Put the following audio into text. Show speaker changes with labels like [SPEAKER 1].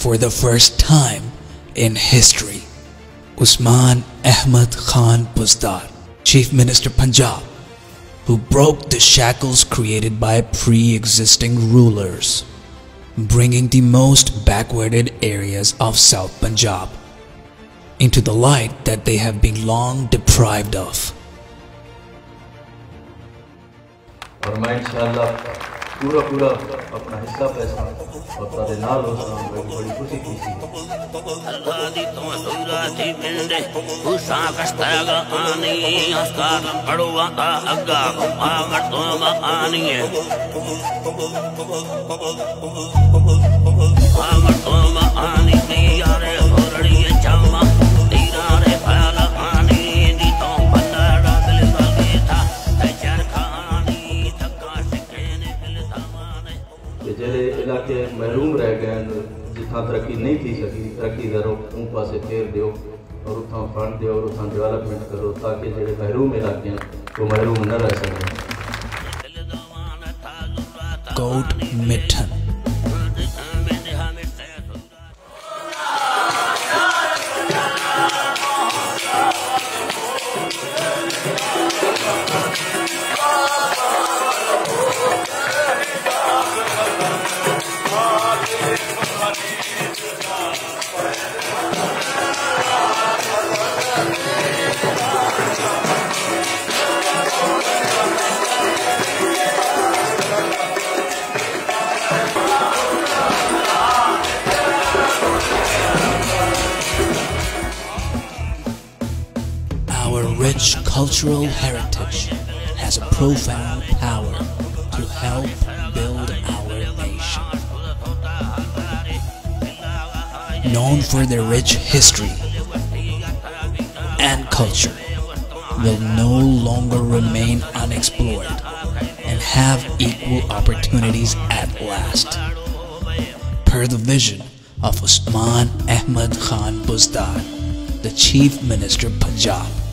[SPEAKER 1] for the first time in history, Usman Khan Buzdar, Chief Minister Punjab, who broke the shackles created by pre-existing rulers, bringing the most backwarded areas of South Punjab into the light that they have been long deprived of.
[SPEAKER 2] اور میں انشاءاللہ پورا اپنا حصہ پیسہ اور تارے نال ہو سام بڑی خوشی کی سی اللہ دی تو دورہ تھی مندے خوشا کشتاگا آنی اسکار پڑوا اگا آگر تو آنی ہے آگر تو آنی دیارے ہورڑی چاما دیرارے پھیل آنی دی تو بندر دل دل تھا جڑے علاقے محروم رہ گئے جتنا ترقی نہیں تھی سکی ترقی کرو ان پاسے پھیر دیو اور اتنا فنڈ دیو اور اتنا ڈیولپمنٹ کرو تاکہ جڑے محروم علاقے ہیں وہ محروم نہ رہ سکیں.
[SPEAKER 1] کوٹ Mithan rich cultural heritage has a profound power to help build our nation. Known for their rich history and culture, will no longer remain unexplored and have equal opportunities at last. Per the vision of Usman Khan Buzdar, the Chief Minister Punjab.